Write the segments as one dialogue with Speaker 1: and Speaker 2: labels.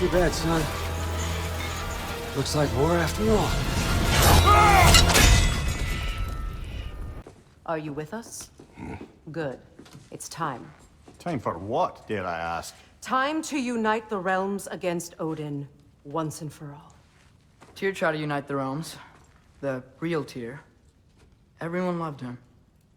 Speaker 1: Too bad, son. Looks like war after all.
Speaker 2: Are you with us? Good. It's time.
Speaker 3: Time for what, dare I ask?
Speaker 2: Time to unite the realms against Odin, once and for all.
Speaker 4: Tyr tried to unite the realms. The real Tyr. Everyone loved him.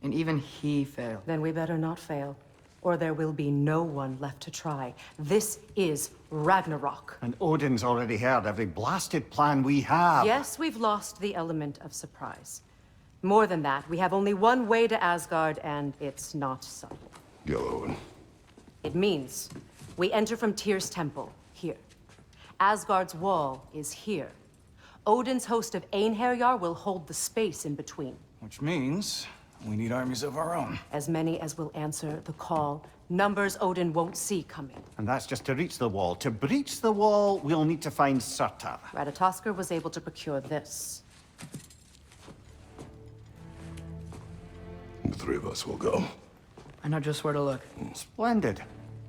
Speaker 4: And even he failed.
Speaker 2: Then we better not fail, or there will be no one left to try. This is Ragnarok.
Speaker 3: And Odin's already heard every blasted plan we have.
Speaker 2: Yes, we've lost the element of surprise. More than that, we have only one way to Asgard, and it's not subtle.
Speaker 5: Go.
Speaker 2: It means we enter from Tyr's temple, here. Asgard's wall is here. Odin's host of Einherjar will hold the space in between.
Speaker 6: Which means we need armies of our own.
Speaker 2: As many as will answer the call. Numbers Odin won't see coming.
Speaker 3: And that's just to reach the wall. To breach the wall, we'll need to find Surtur.
Speaker 2: Ratatoskr was able to procure this.
Speaker 5: The three of us will go.
Speaker 4: I know just where to look.
Speaker 3: Splendid.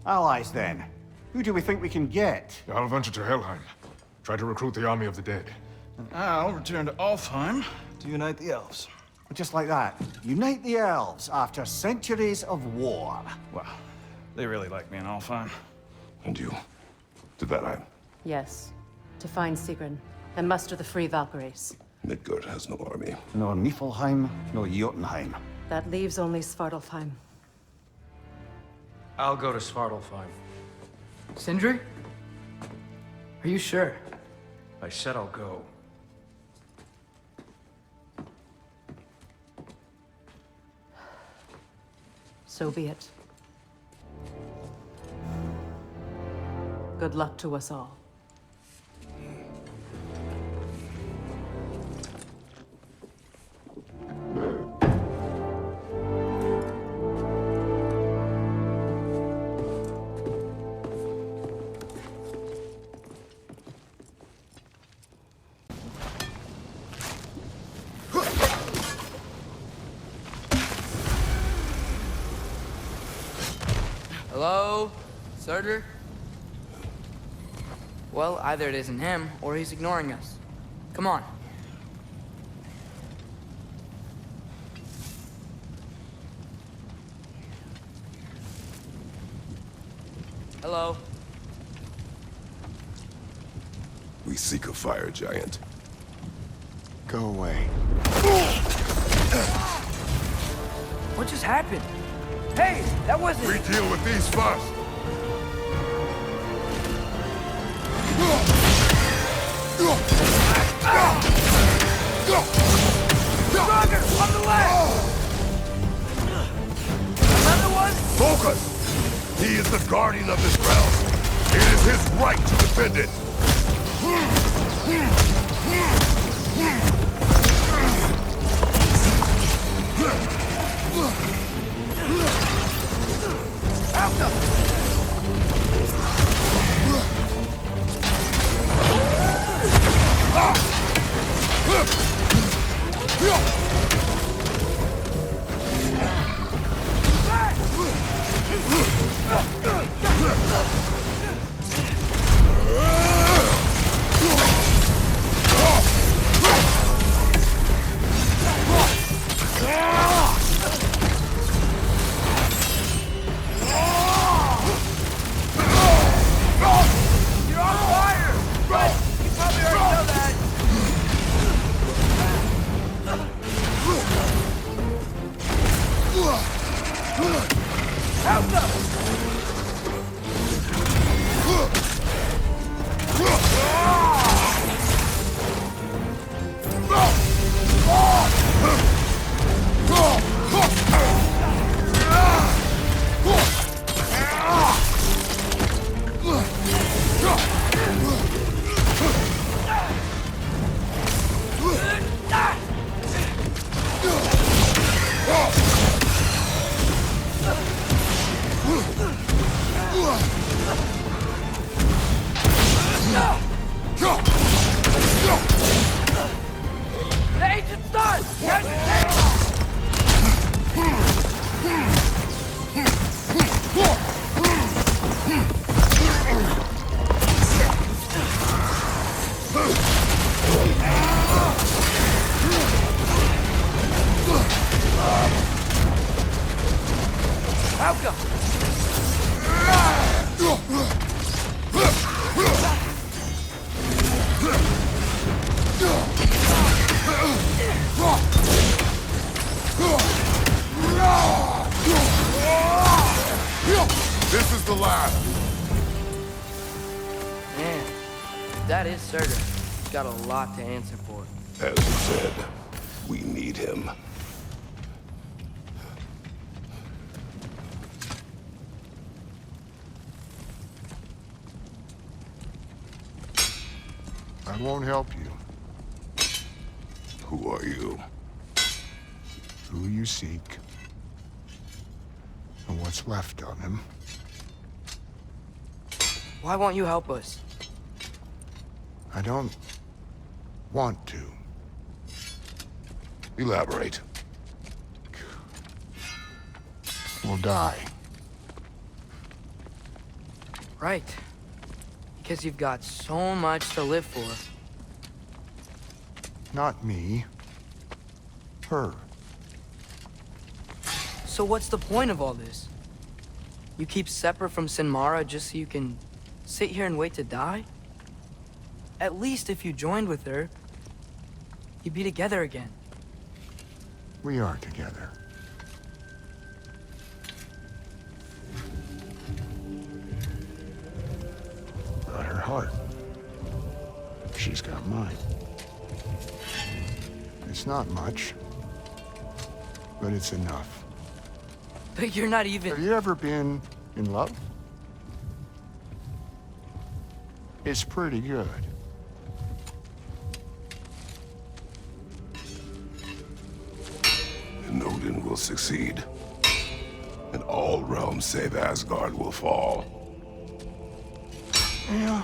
Speaker 3: Allies, then. Who do we think we can get?
Speaker 7: I'll venture to Helheim. Try to recruit the army of the dead.
Speaker 6: And I'll return to Alfheim to unite the elves.
Speaker 3: Just like that. Unite the elves after centuries of war.
Speaker 6: Well, they really like me in Alfheim.
Speaker 5: And you? To Valheim.
Speaker 2: Yes, to find Sigrun and muster the free Valkyries.
Speaker 5: Midgard has no army.
Speaker 3: No Niflheim, no Jotunheim.
Speaker 2: That leaves only Svartalfheim.
Speaker 1: I'll go to Svartalfheim.
Speaker 4: Sindri? Are you sure?
Speaker 1: I said I'll go.
Speaker 2: So be it. Good luck to us all.
Speaker 4: Hello? Surtur? Well, either it isn't him, or he's ignoring us. Come on. Hello?
Speaker 5: We seek a fire giant.
Speaker 3: Go away.
Speaker 4: What just happened? Hey, that wasn't...
Speaker 5: We deal with these first!
Speaker 4: Roger, on the left! Another one?
Speaker 5: Focus! He is the guardian of this realm. It is his right to defend it. blast!
Speaker 4: Man, that is Surtur. He's got a lot to answer for.
Speaker 5: As you said, we need him.
Speaker 8: I won't help you.
Speaker 5: Who are you?
Speaker 8: Who you seek, and what's left of him.
Speaker 4: Why won't you help us?
Speaker 8: I don't want to.
Speaker 5: Elaborate.
Speaker 8: We'll die.
Speaker 4: Right. Because you've got so much to live for.
Speaker 8: Not me. Her.
Speaker 4: So what's the point of all this? You keep separate from Sinmara just so you can sit here and wait to die? At least if you joined with her, you'd be together again.
Speaker 8: We are together. Got her heart. She's got mine. It's not much, but it's enough.
Speaker 4: But you're not even...
Speaker 8: Have you ever been in love? It's pretty good.
Speaker 5: And Odin will succeed. And all realms save Asgard will fall.
Speaker 8: Yeah,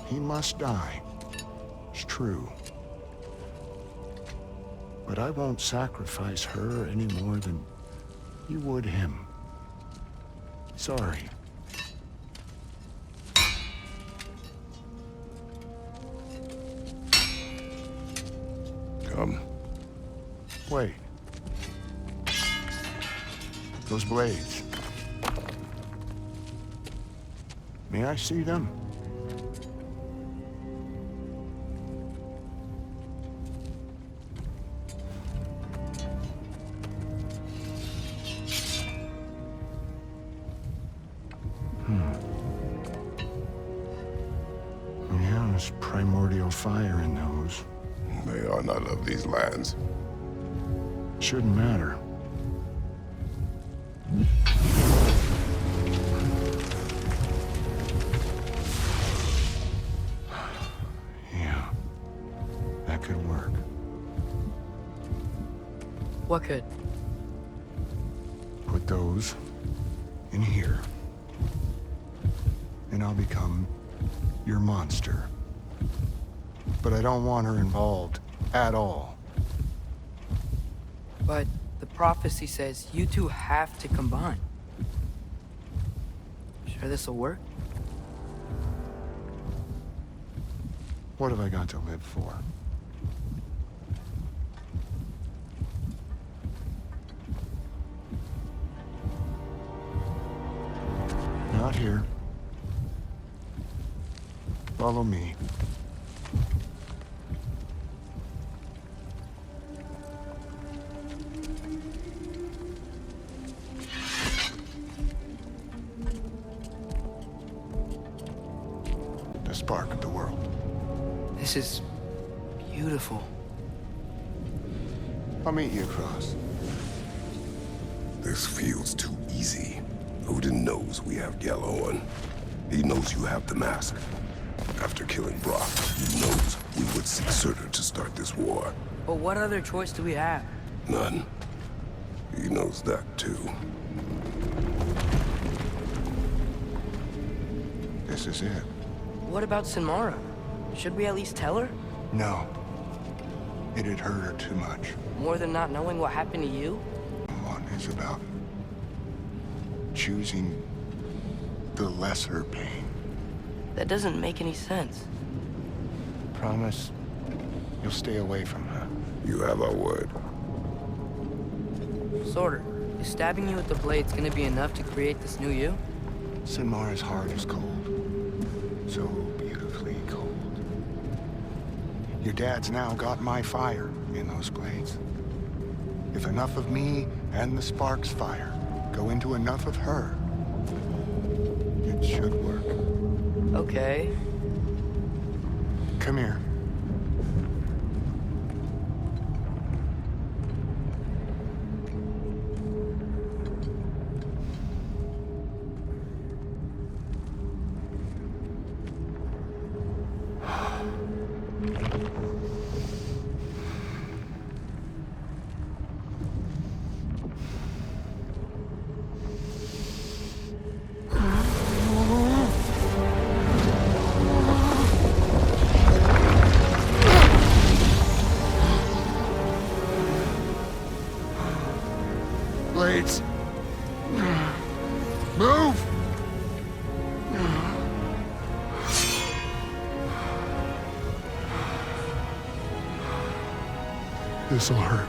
Speaker 8: he must die. It's true. But I won't sacrifice her any more than you would him. Sorry.
Speaker 5: Come.
Speaker 8: Wait. Those blades. May I see them? Yeah, there's primordial fire in those.
Speaker 5: They are not of these lands.
Speaker 8: Shouldn't matter. Yeah, that could work.
Speaker 4: What could?
Speaker 8: Put those in here. And I'll become your monster. But I don't want her involved at all.
Speaker 4: But the prophecy says you two have to combine. Sure this'll work?
Speaker 8: What have I got to live for? Not here. Follow me. The spark of the world.
Speaker 4: This is beautiful.
Speaker 8: I'll meet you across.
Speaker 5: This feels too easy. Odin knows we have Gjallarhorn. He knows you have the mask. After killing Brock, he knows we would seek Surtur to start this war.
Speaker 4: But what other choice do we have?
Speaker 5: None. He knows that too.
Speaker 8: This is it.
Speaker 4: What about Sinmara? Should we at least tell her?
Speaker 8: No. It'd hurt her too much.
Speaker 4: More than not knowing what happened to you?
Speaker 8: One is about choosing the lesser pain.
Speaker 4: That doesn't make any sense.
Speaker 8: Promise you'll stay away from her.
Speaker 5: You have our word.
Speaker 4: Sorter, is stabbing you with the blades gonna be enough to create this new you?
Speaker 8: Sinmara's heart is cold. So beautifully cold. Your dad's now got my fire in those blades. If enough of me and the spark's fire go into enough of her,
Speaker 4: Okay.
Speaker 8: Come here. Blades. Move! This'll hurt.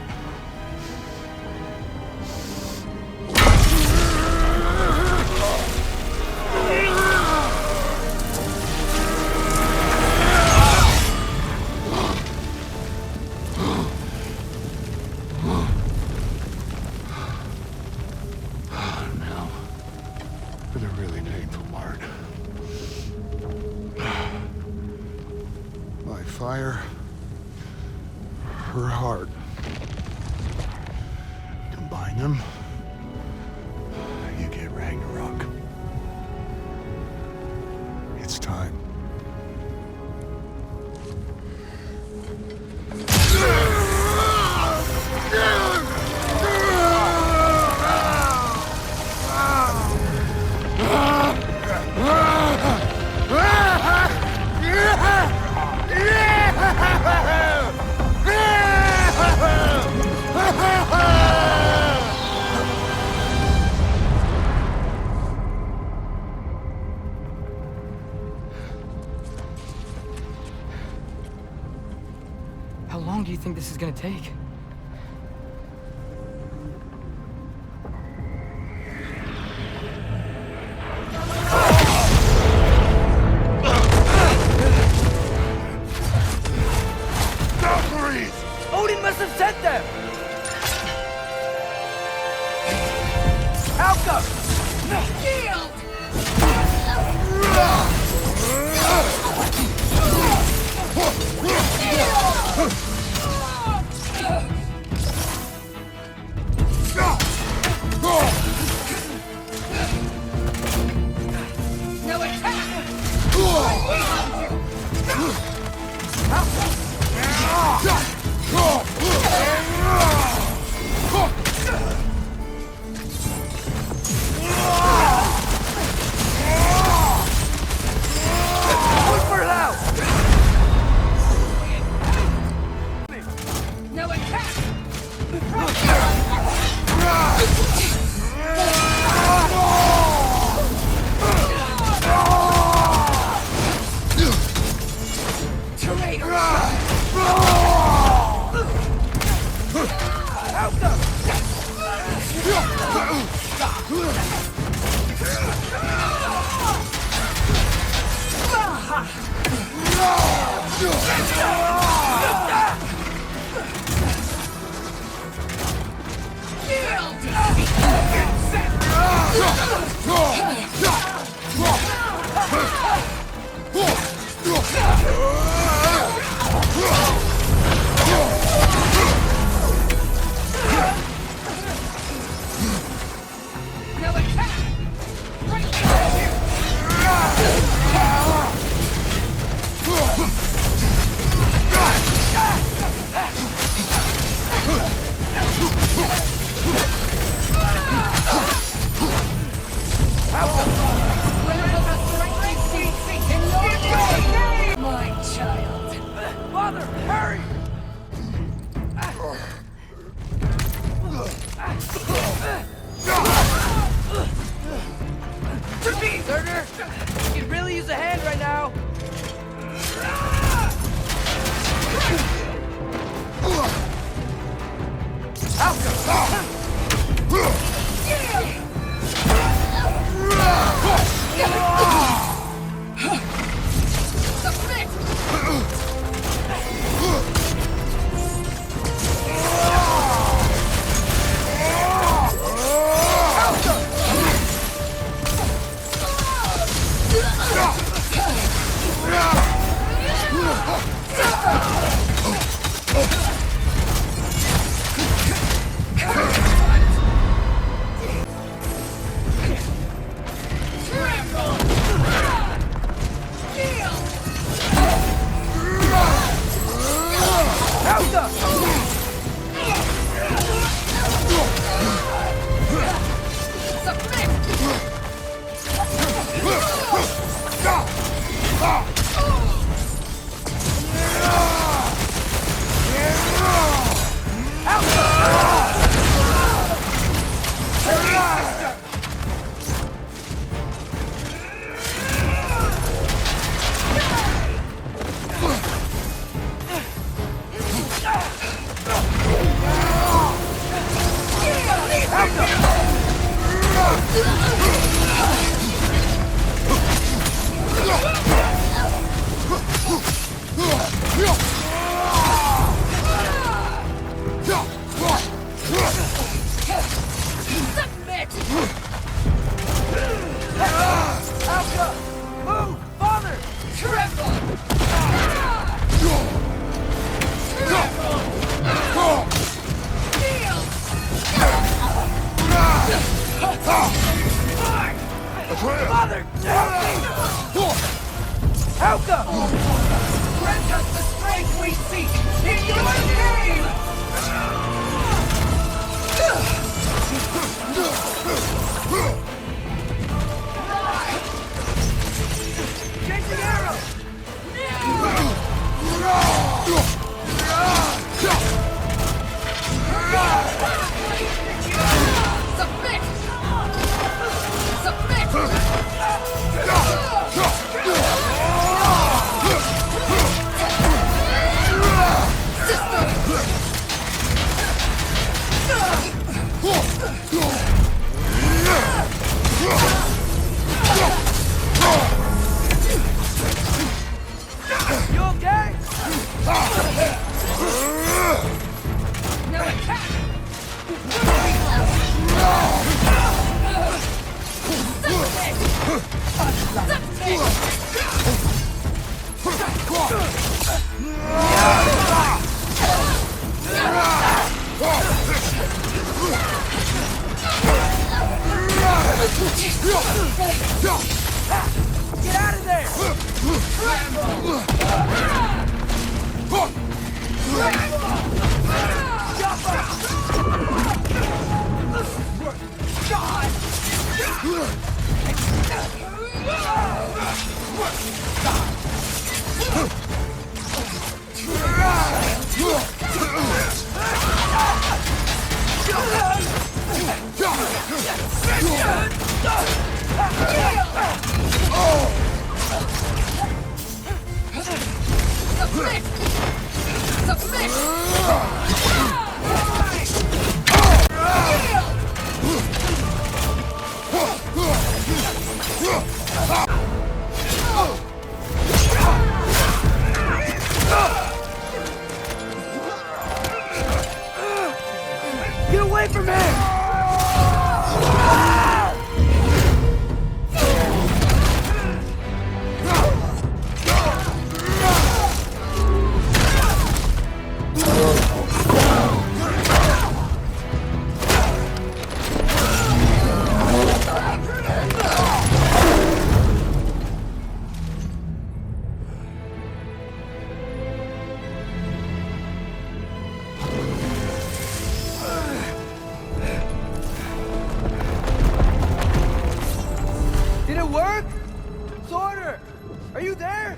Speaker 8: Now, for the really painful part. My fire, her heart. Combine them, you get Ragnarok. It's time.
Speaker 4: How long do you think this is gonna take? Odin must have sent them! Alka!
Speaker 9: No attack! No attack! No attack! Whenever the strike Mother, help me! Helga! Grant us the strength we seek in your name! Chasing arrow! Submit! Submit!
Speaker 4: You okay?
Speaker 9: No attack!
Speaker 4: Get out of there!
Speaker 9: Submit! Submit!
Speaker 4: Get away from him! Did it work? Sorter! Are you there?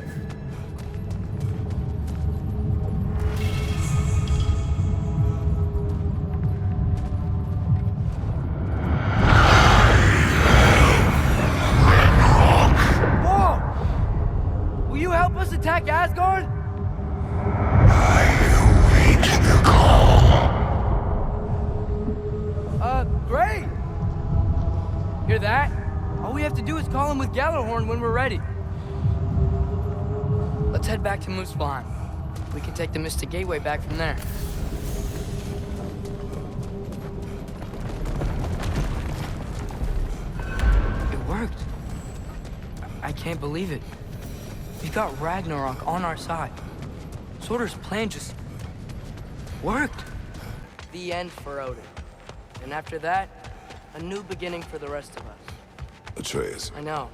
Speaker 4: Whoa! Will you help us attack Asgard? Great! Hear that? All we have to do is call him with Gjallarhorn when we're ready. Let's head back to Muspelheim. We can take the Mystic Gateway back from there. It worked. I can't believe it. We got Ragnarok on our side. Sorter's plan just worked. The end for Odin. And after that, a new beginning for the rest of us.
Speaker 5: Atreus,
Speaker 4: I know.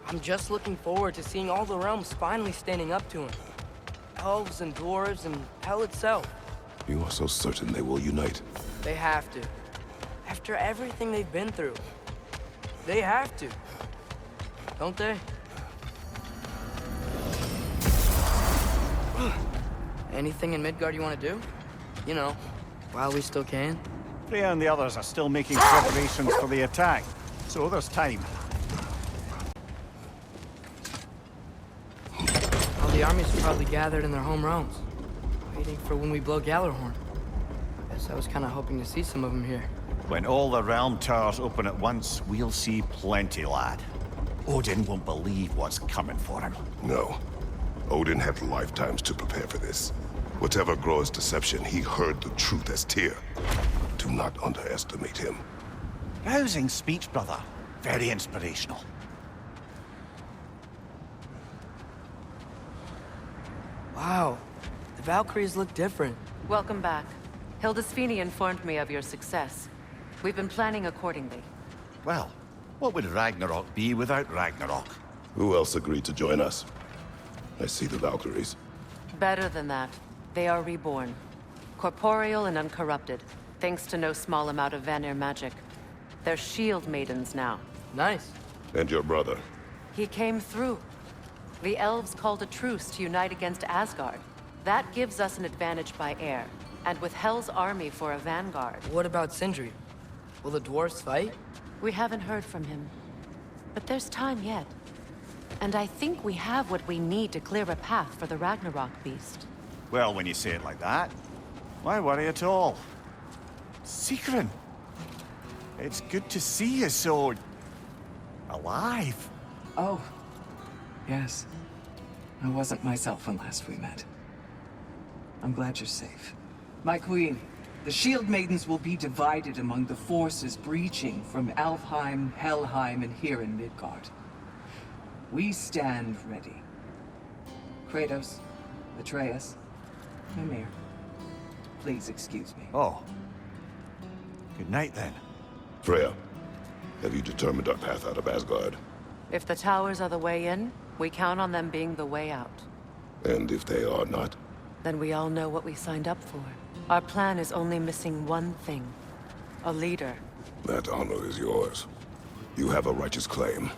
Speaker 4: I'm just looking forward to seeing all the realms finally standing up to him. Elves and dwarves and hell itself.
Speaker 5: you are so certain they will unite?
Speaker 4: They have to. After everything they've been through. They have to. Don't they? Anything in Midgard you want to do? You know, while we still can.
Speaker 3: Freya and the others are still making preparations for the attack, so there's time.
Speaker 4: All the armies are probably gathered in their home realms, waiting for when we blow Gjallarhorn. Guess I was kind of hoping to see some of them here.
Speaker 3: When all the realm towers open at once, we'll see plenty, lad. Odin won't believe what's coming for him.
Speaker 5: No. Odin had lifetimes to prepare for this. Whatever Groa's deception, he heard the truth as Tyr. Do not underestimate him.
Speaker 3: Rousing speech, brother. Very inspirational.
Speaker 4: Wow, the Valkyries look different.
Speaker 2: Welcome back. Hildisvini informed me of your success. We've been planning accordingly.
Speaker 3: Well, what would Ragnarok be without Ragnarok?
Speaker 5: Who else agreed to join us? I see the Valkyries.
Speaker 2: Better than that. They are reborn. Corporeal and uncorrupted, thanks to no small amount of Vanir magic. They're shield maidens now.
Speaker 4: Nice.
Speaker 5: And your brother.
Speaker 2: He came through. The elves called a truce to unite against Asgard. That gives us an advantage by air, and with Hell's army for a vanguard.
Speaker 4: What about Sindri? Will the dwarves fight?
Speaker 2: We haven't heard from him. But there's time yet. And I think we have what we need to clear a path for the Ragnarok beast.
Speaker 3: Well, when you say it like that, why worry at all? Secret, it's good to see you so... alive.
Speaker 10: Oh, yes. I wasn't myself when last we met. I'm glad you're safe. My queen, the Shield Maidens will be divided among the forces breaching from Alfheim, Helheim, and here in Midgard. We stand ready. Kratos, Atreus, Mimir, please excuse me.
Speaker 3: Oh. Good night, then.
Speaker 5: Freya, have you determined our path out of Asgard?
Speaker 2: If the towers are the way in, we count on them being the way out.
Speaker 5: And if they are not?
Speaker 2: Then we all know what we signed up for. Our plan is only missing one thing. A leader.
Speaker 5: That honor is yours. You have a righteous claim,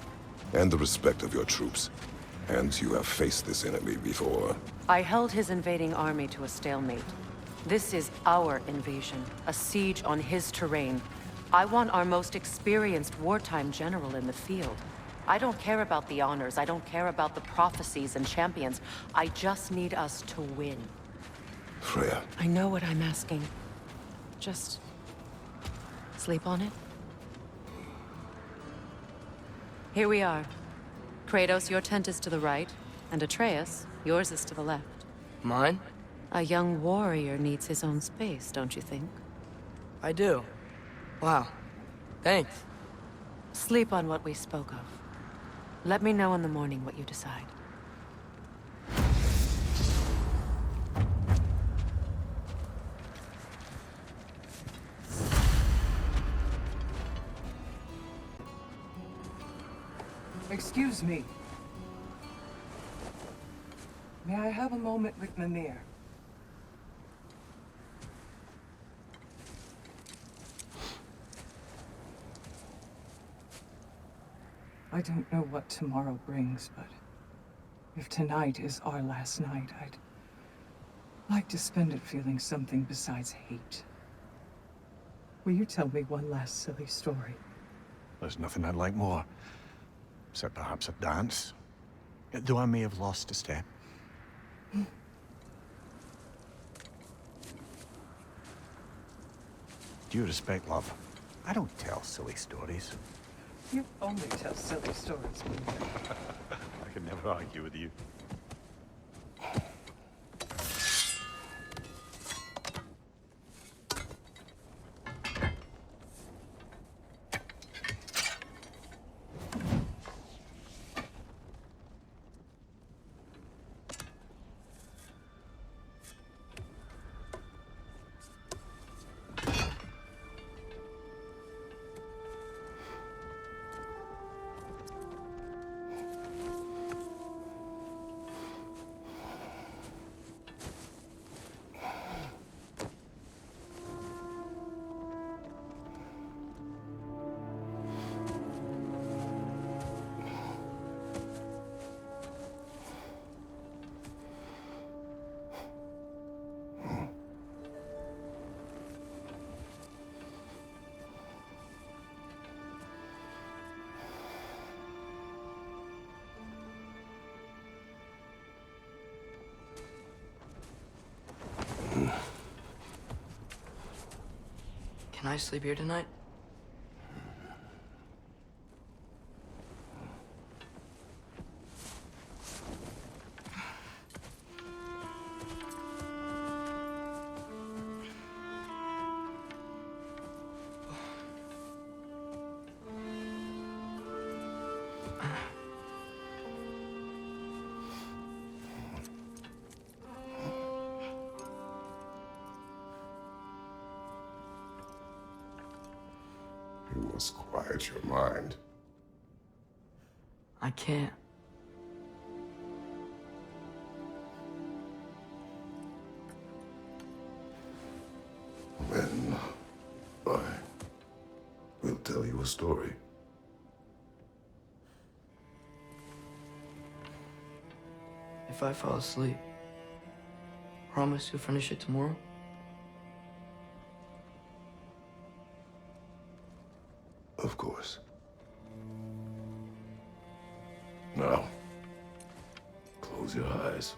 Speaker 5: and the respect of your troops. And you have faced this enemy before.
Speaker 2: I held his invading army to a stalemate. This is our invasion, a siege on his terrain. I want our most experienced wartime general in the field. I don't care about the honors, I don't care about the prophecies and champions. I just need us to win.
Speaker 5: Freya.
Speaker 2: I know what I'm asking. Just... sleep on it? Here we are. Kratos, your tent is to the right, and Atreus, yours is to the left.
Speaker 4: Mine?
Speaker 2: A young warrior needs his own space, don't you think?
Speaker 4: I do. Wow. Thanks.
Speaker 2: Sleep on what we spoke of. Let me know in the morning what you decide.
Speaker 10: Excuse me. May I have a moment with Mimir? I don't know what tomorrow brings, but if tonight is our last night, I'd like to spend it feeling something besides hate. Will you tell me one last silly story?
Speaker 3: There's nothing I'd like more. Except perhaps a dance. Though I may have lost a step. Due respect, love. I don't tell silly stories.
Speaker 10: You only tell silly stories, Mimir.
Speaker 3: I can never argue with you.
Speaker 4: Can I sleep here tonight?
Speaker 5: Just quiet your mind.
Speaker 4: I can't.
Speaker 5: Then I will tell you a story.
Speaker 4: If I fall asleep, promise you'll finish it tomorrow?
Speaker 5: Of course. Now, close your eyes.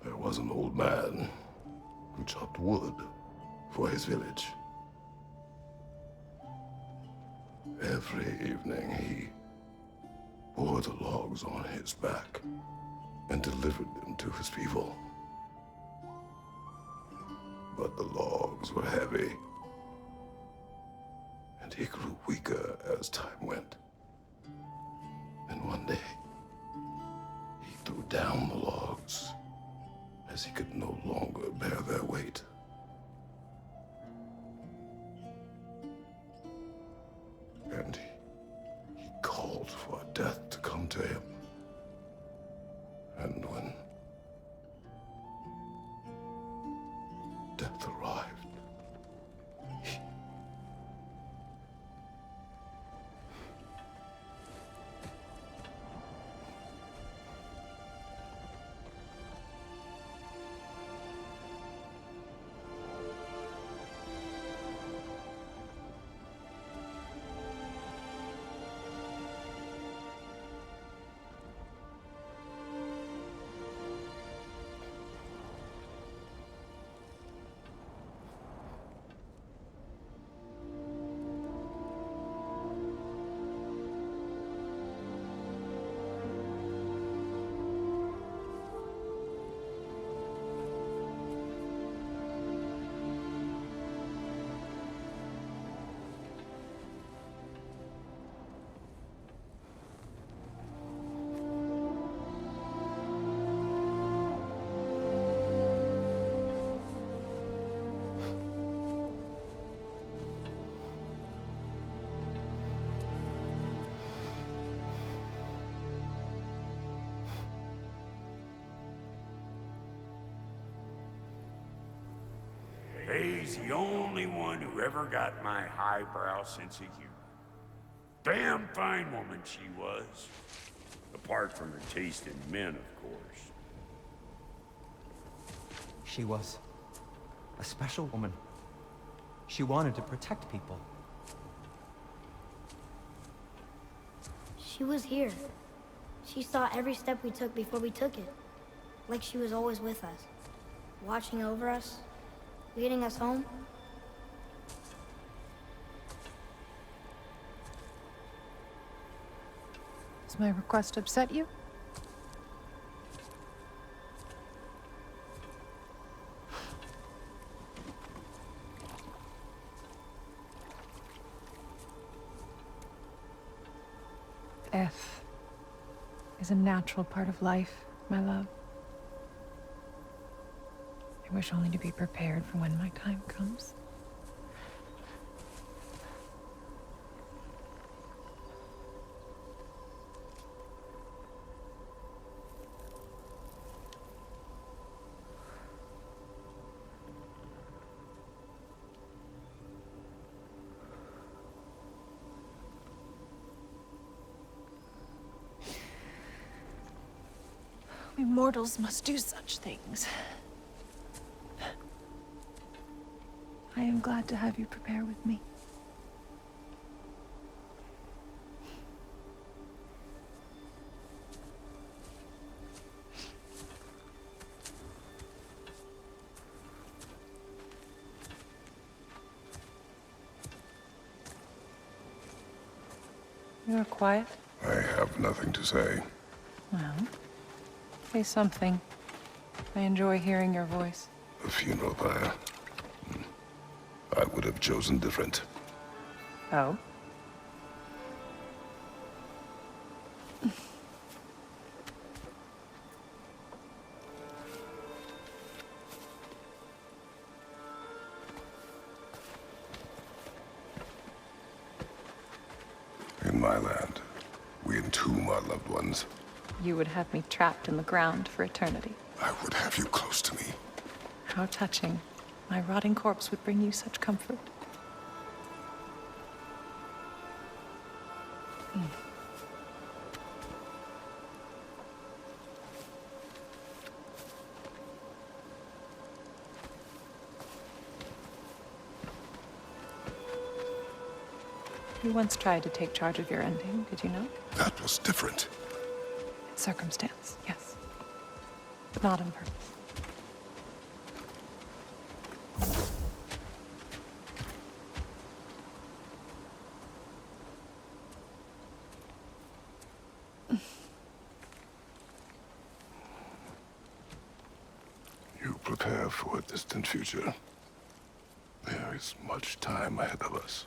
Speaker 5: There was an old man who chopped wood for his village. Every evening he bore the logs on his back and delivered them to his people. But the logs were heavy, and he grew weaker as time went. And one day, he threw down the logs as he could no longer bear their weight. And he called for death to come to him. And when death arrived,
Speaker 11: He's the only one who ever got my highbrow sense of humor. Damn fine woman she was. Apart from her taste in men, of course.
Speaker 1: She was a special woman. She wanted to protect people.
Speaker 12: She was here. She saw every step we took before we took it. Like she was always with us. Watching over us. Leading us home.
Speaker 13: Does my request upset you? Death is a natural part of life, my love. I wish only to be prepared for when my time comes. We mortals must do such things. I am glad to have you prepare with me. You are quiet?
Speaker 5: I have nothing to say.
Speaker 13: Well, say something. I enjoy hearing your voice.
Speaker 5: A funeral pyre. I would have chosen different.
Speaker 13: Oh?
Speaker 5: in my land, we entomb our loved ones.
Speaker 13: You would have me trapped in the ground for eternity.
Speaker 5: I would have you close to me.
Speaker 13: How touching. My rotting corpse would bring you such comfort. You once tried to take charge of your ending, did you know?
Speaker 5: That was different.
Speaker 13: Circumstance, yes. But not on purpose.
Speaker 5: You prepare for a distant future. There is much time ahead of us.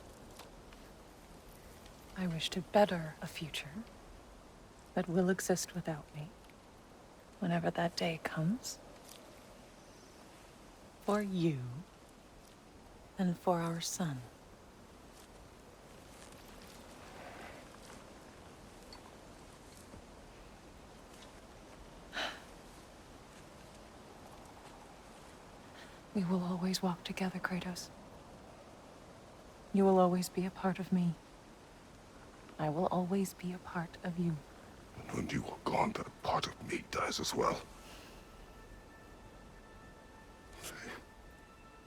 Speaker 13: I wish to better a future that will exist without me, whenever that day comes. For you, and for our son. We will always walk together, Kratos. You will always be a part of me. I will always be a part of you.
Speaker 5: And when you are gone, that part of me dies as well.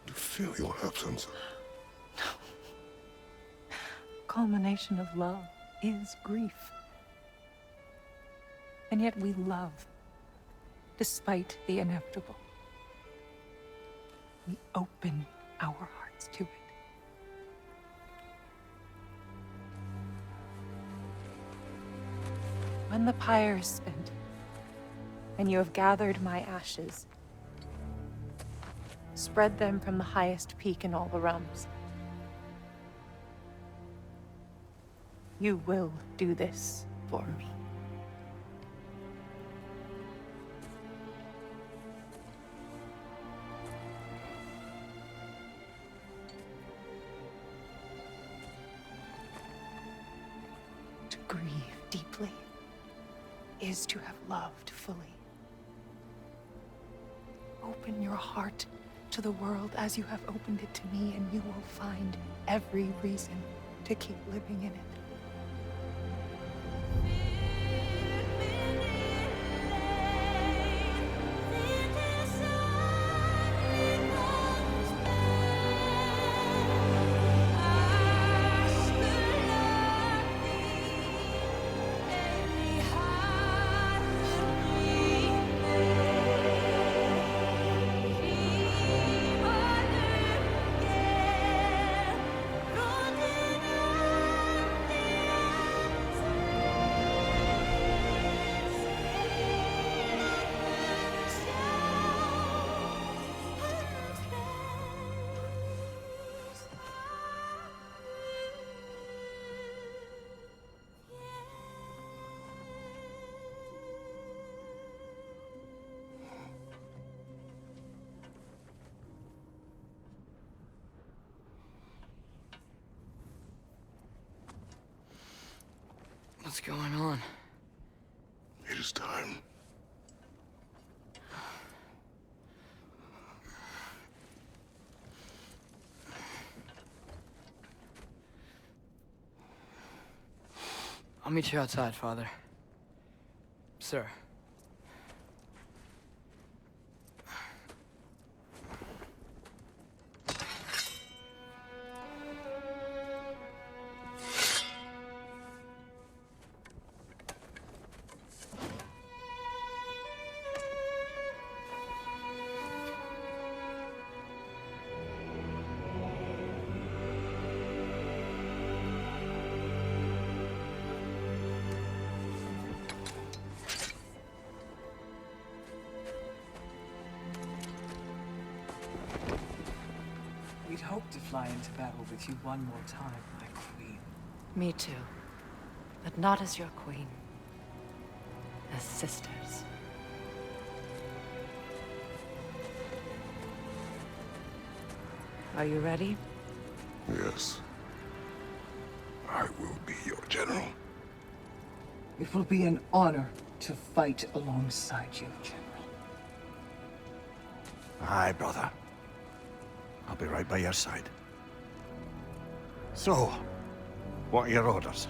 Speaker 5: I feel your absence.
Speaker 13: Culmination of love is grief. And yet we love, despite the inevitable. We open our hearts to it. When the pyre is spent, and you have gathered my ashes, spread them from the highest peak in all the realms. You will do this for me. To grieve deeply is to have loved fully. Open your heart to the world as you have opened it to me, and you will find every reason to keep living in it.
Speaker 4: What's going on?
Speaker 5: It is time.
Speaker 4: I'll meet you outside, Father. Sir.
Speaker 10: We'd hoped to fly into battle with you one more time, my queen.
Speaker 2: Me too. But not as your queen. As sisters. Are you ready?
Speaker 5: Yes. I I will be your general.
Speaker 10: It will be an honor to fight alongside you, General.
Speaker 3: Aye, brother. I'll be right by your side. So, what are your orders?